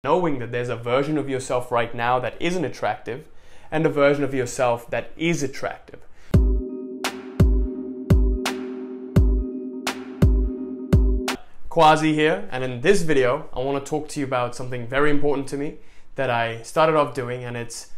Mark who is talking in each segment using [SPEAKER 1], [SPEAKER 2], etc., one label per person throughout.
[SPEAKER 1] knowing that there's a version of yourself right now that isn't attractive and a version of yourself that is attractive. Quazi here, and in this video I want to talk to you about something very important to me that I started off doing, and it's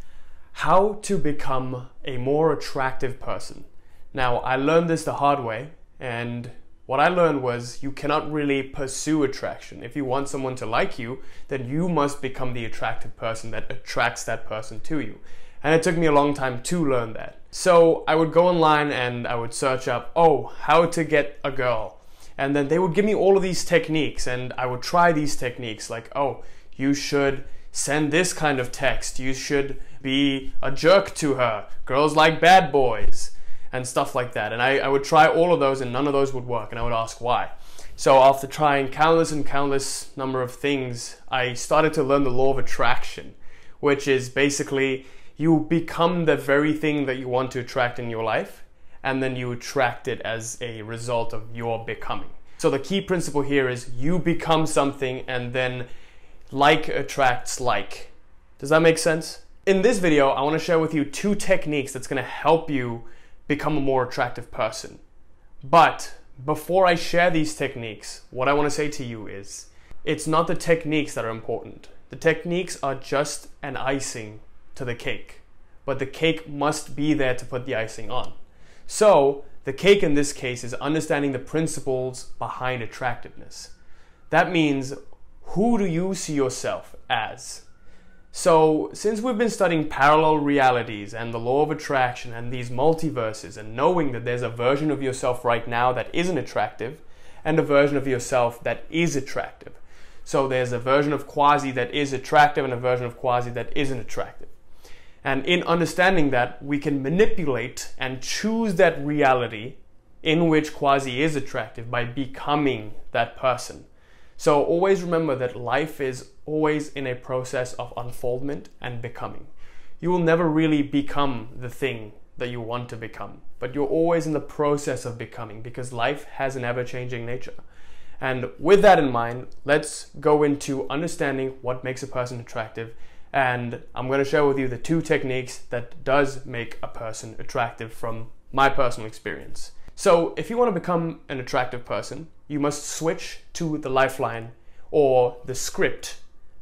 [SPEAKER 1] how to become a more attractive person. Now, I learned this the hard way, and what I learned was you cannot really pursue attraction. If you want someone to like you, then you must become the attractive person that attracts that person to you. And it took me a long time to learn that. So I would go online and I would search up, how to get a girl. And then they would give me all of these techniques, and I would try these techniques like, you should send this kind of text, you should be a jerk to her, girls like bad boys, and stuff like that. And I would try all of those and none of those would work, and I would ask why. So after trying countless and countless number of things, I started to learn the law of attraction, which is basically you become the very thing that you want to attract in your life, and then you attract it as a result of your becoming. So the key principle here is you become something, and then like attracts like. Does that make sense? In this video, I want to share with you 2 techniques that's going to help you become a more attractive person. But before I share these techniques, what I want to say to you is, it's not the techniques that are important. The techniques are just an icing to the cake, but the cake must be there to put the icing on. So the cake in this case is understanding the principles behind attractiveness. That means, who do you see yourself as? So since we've been studying parallel realities and the law of attraction and these multiverses, and knowing that there's a version of yourself right now that isn't attractive and a version of yourself that is attractive. So there's a version of Quazi that is attractive and a version of Quazi that isn't attractive. And in understanding that, we can manipulate and choose that reality in which Quazi is attractive by becoming that person. So always remember that life is always in a process of unfoldment and becoming. You will never really become the thing that you want to become, but you're always in the process of becoming, because life has an ever-changing nature. And with that in mind, let's go into understanding what makes a person attractive. And I'm going to share with you the 2 techniques that does make a person attractive from my personal experience. So if you want to become an attractive person, you must switch to the lifeline or the script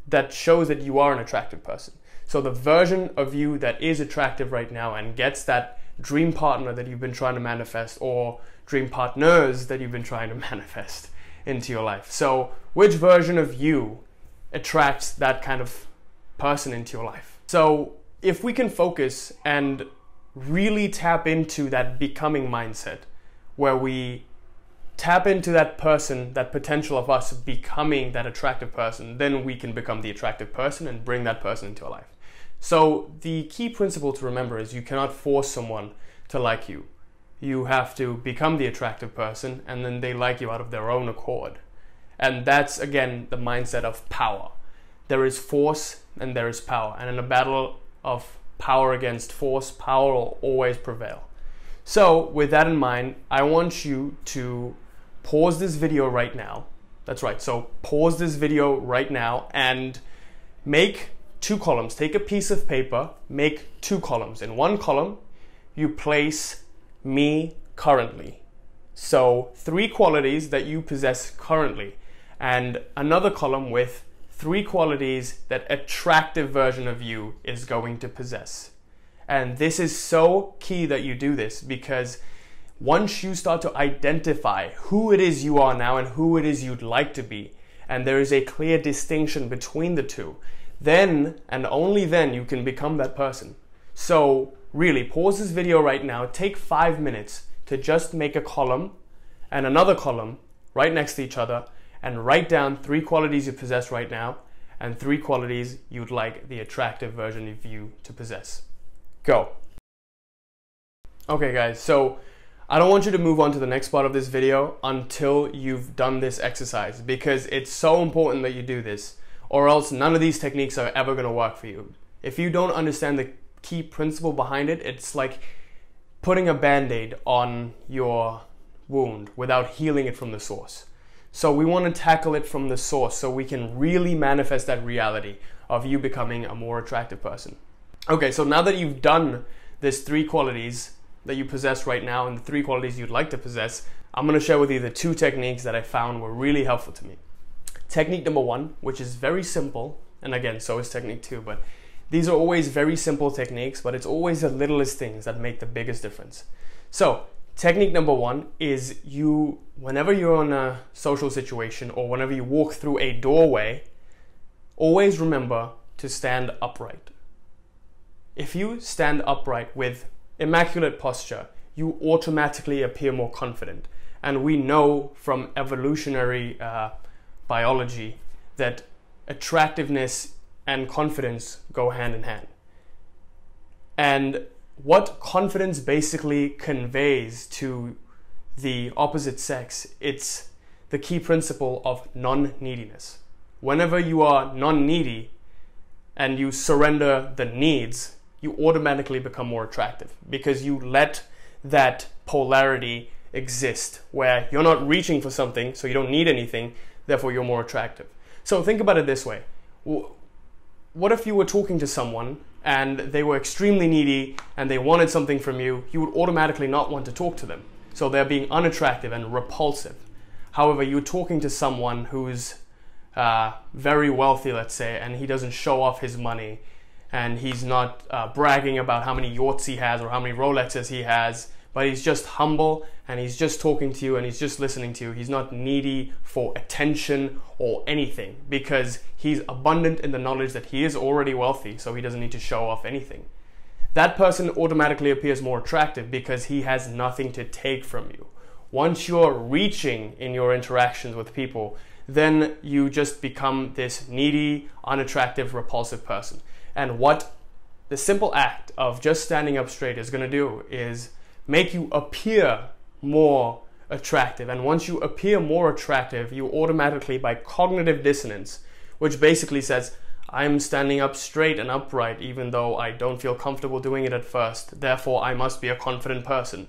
[SPEAKER 1] that shows that you are an attractive person. So the version of you that is attractive right now and gets that dream partner that you've been trying to manifest, or dream partners that you've been trying to manifest into your life. So which version of you attracts that kind of person into your life? So if we can focus and really tap into that becoming mindset, where we tap into that person, that potential of us becoming that attractive person, then we can become the attractive person and bring that person into our life. So the key principle to remember is you cannot force someone to like you. You have to become the attractive person, and then they like you out of their own accord. And that's, again, the mindset of power. There is force and there is power. And in a battle of power against force, power will always prevail. So with that in mind, I want you to pause this video right now. That's right. So pause this video right now and make 2 columns. Take a piece of paper, make 2 columns. In one column, you place me currently. So 3 qualities that you possess currently, and another column with 3 qualities that attractive version of you is going to possess. And this is so key that you do this, because once you start to identify who it is you are now and who it is you'd like to be, and there is a clear distinction between the 2, then and only then you can become that person. So really, pause this video right now, take 5 minutes to just make a column and another column right next to each other, and write down 3 qualities you possess right now and 3 qualities you'd like the attractive version of you to possess. Go. Okay guys, so I don't want you to move on to the next part of this video until you've done this exercise, because it's so important that you do this, or else none of these techniques are ever going to work for you. If you don't understand the key principle behind it, it's like putting a band-aid on your wound without healing it from the source. So we want to tackle it from the source so we can really manifest that reality of you becoming a more attractive person. Okay, so now that you've done these 3 qualities that you possess right now and the 3 qualities you'd like to possess, I'm going to share with you the 2 techniques that I found were really helpful to me. Technique number 1, which is very simple, and again, so is technique 2, but these are always very simple techniques, but it's always the littlest things that make the biggest difference. So, technique number 1 is whenever you're in a social situation or whenever you walk through a doorway, always remember to stand upright. If you stand upright with immaculate posture, you automatically appear more confident. And we know from evolutionary biology that attractiveness and confidence go hand in hand. And what confidence basically conveys to the opposite sex, it's the key principle of non-neediness. Whenever you are non-needy and you surrender the needs, you automatically become more attractive because you let that polarity exist where you're not reaching for something, so you don't need anything, therefore you're more attractive. So think about it this way. What if you were talking to someone and they were extremely needy and they wanted something from you? You would automatically not want to talk to them. So they're being unattractive and repulsive. However, you're talking to someone who's very wealthy, let's say, and he doesn't show off his money and he's not bragging about how many yachts he has or how many Rolexes he has, but he's just humble and he's just talking to you and he's just listening to you. He's not needy for attention or anything because he's abundant in the knowledge that he is already wealthy, so he doesn't need to show off anything. That person automatically appears more attractive because he has nothing to take from you. Once you're reaching in your interactions with people, then you just become this needy, unattractive, repulsive person. And what the simple act of just standing up straight is going to do is make you appear more attractive. And once you appear more attractive, you automatically, by cognitive dissonance, which basically says, I'm standing up straight and upright even though I don't feel comfortable doing it at first, therefore I must be a confident person.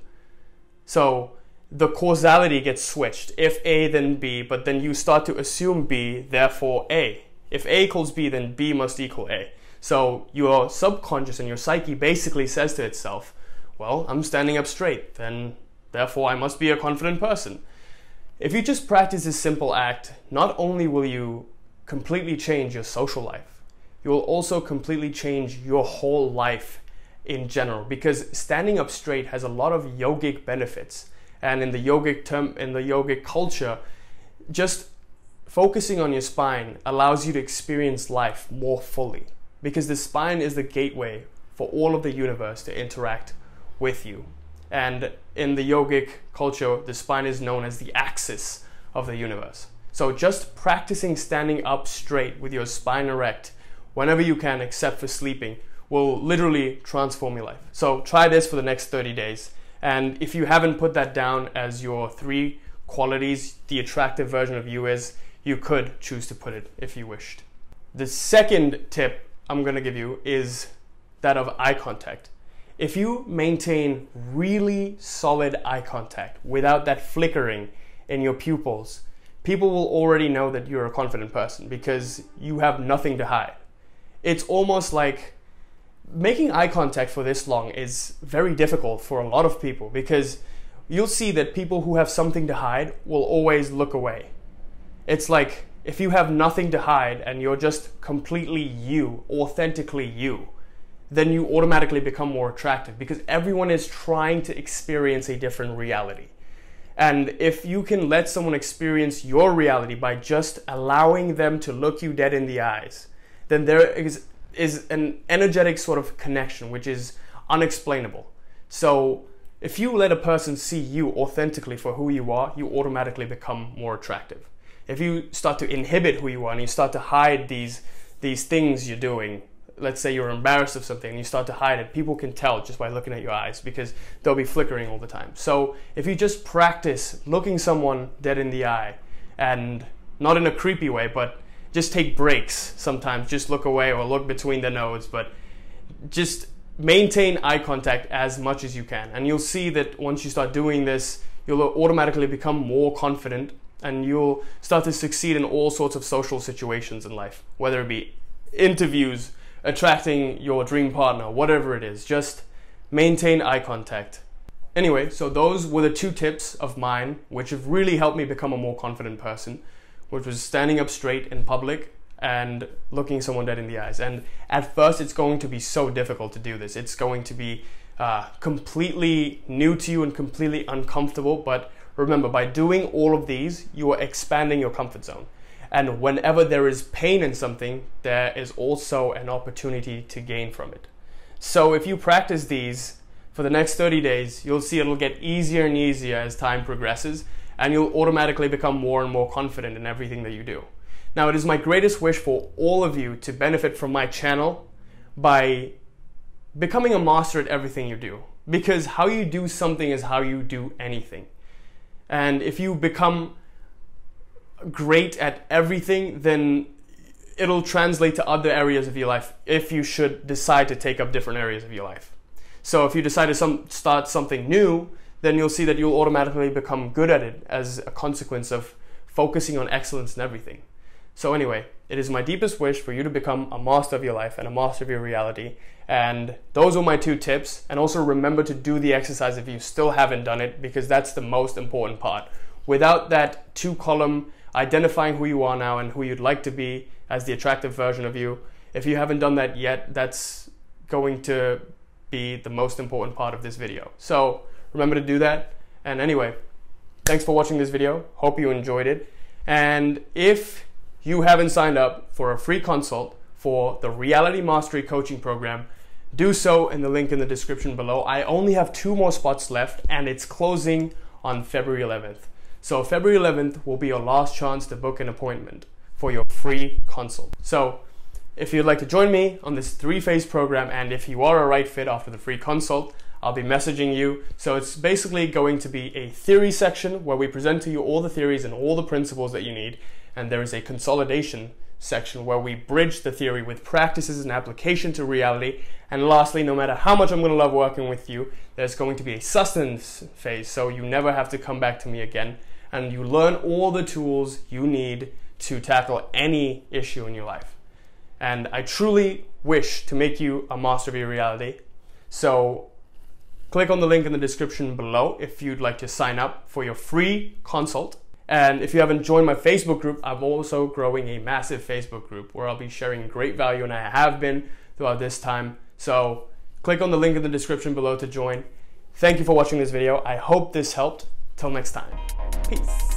[SPEAKER 1] So the causality gets switched. If A, then B, but then you start to assume B, therefore A. If A equals B, then B must equal A. So your subconscious and your psyche basically says to itself, well, I'm standing up straight, then therefore I must be a confident person. If you just practice this simple act, not only will you completely change your social life, you will also completely change your whole life in general, because standing up straight has a lot of yogic benefits. And in the yogic culture, just focusing on your spine allows you to experience life more fully, because the spine is the gateway for all of the universe to interact with you. And in the yogic culture, the spine is known as the axis of the universe. So just practicing standing up straight with your spine erect whenever you can, except for sleeping, will literally transform your life. So try this for the next 30 days. And if you haven't put that down as your 3 qualities the attractive version of you is, you could choose to put it if you wished. The second tip I'm going to give you is that of eye contact. If you maintain really solid eye contact without that flickering in your pupils, people will already know that you're a confident person because you have nothing to hide. It's almost like making eye contact for this long is very difficult for a lot of people, because you'll see that people who have something to hide will always look away. It's like if you have nothing to hide and you're just completely you, authentically you, then you automatically become more attractive, because everyone is trying to experience a different reality. And if you can let someone experience your reality by just allowing them to look you dead in the eyes, then there is an energetic sort of connection which is unexplainable. So if you let a person see you authentically for who you are, you automatically become more attractive. If you start to inhibit who you are and you start to hide these things you're doing, let's say you're embarrassed of something and you start to hide it, people can tell just by looking at your eyes because they'll be flickering all the time. So if you just practice looking someone dead in the eye, and not in a creepy way, but just take breaks sometimes, just look away or look between the nose, but just maintain eye contact as much as you can. And you'll see that once you start doing this, you'll automatically become more confident and you'll start to succeed in all sorts of social situations in life, whether it be interviews, attracting your dream partner, whatever it is. Just maintain eye contact. Anyway, so those were the 2 tips of mine which have really helped me become a more confident person, which was standing up straight in public and looking someone dead in the eyes. And at first it's going to be so difficult to do this. It's going to be completely new to you and completely uncomfortable, but remember, by doing all of these, you are expanding your comfort zone. And whenever there is pain in something, there is also an opportunity to gain from it. So if you practice these for the next 30 days, you'll see it'll get easier and easier as time progresses, and you'll automatically become more and more confident in everything that you do. Now, it is my greatest wish for all of you to benefit from my channel by becoming a master at everything you do, because how you do something is how you do anything. And if you become great at everything, then it'll translate to other areas of your life if you should decide to take up different areas of your life. So if you decide to start something new, then you'll see that you'll automatically become good at it as a consequence of focusing on excellence in everything. So anyway, it is my deepest wish for you to become a master of your life and a master of your reality. And those are my 2 tips. And also remember to do the exercise if you still haven't done it, because that's the most important part. Without that 2-column identifying who you are now and who you'd like to be as the attractive version of you, if you haven't done that yet, that's going to be the most important part of this video. So remember to do that. And anyway, thanks for watching this video. Hope you enjoyed it. And if you haven't signed up for a free consult for the Reality Mastery Coaching Program, do so in the link in the description below. I only have 2 more spots left, and it's closing on February 11th. So February 11th will be your last chance to book an appointment for your free consult. So if you'd like to join me on this 3-phase program, and if you are a right fit after the free consult, I'll be messaging you. So it's basically going to be a theory section where we present to you all the theories and all the principles that you need. And there is a consolidation section where we bridge the theory with practices and application to reality. And lastly, no matter how much I'm going to love working with you, there's going to be a sustenance phase, so you never have to come back to me again. And you learn all the tools you need to tackle any issue in your life. And I truly wish to make you a master of your reality. So click on the link in the description below if you'd like to sign up for your free consult. And if you haven't joined my Facebook group, I'm also growing a massive Facebook group where I'll be sharing great value, and I have been throughout this time. So click on the link in the description below to join. Thank you for watching this video. I hope this helped. Till next time. Peace.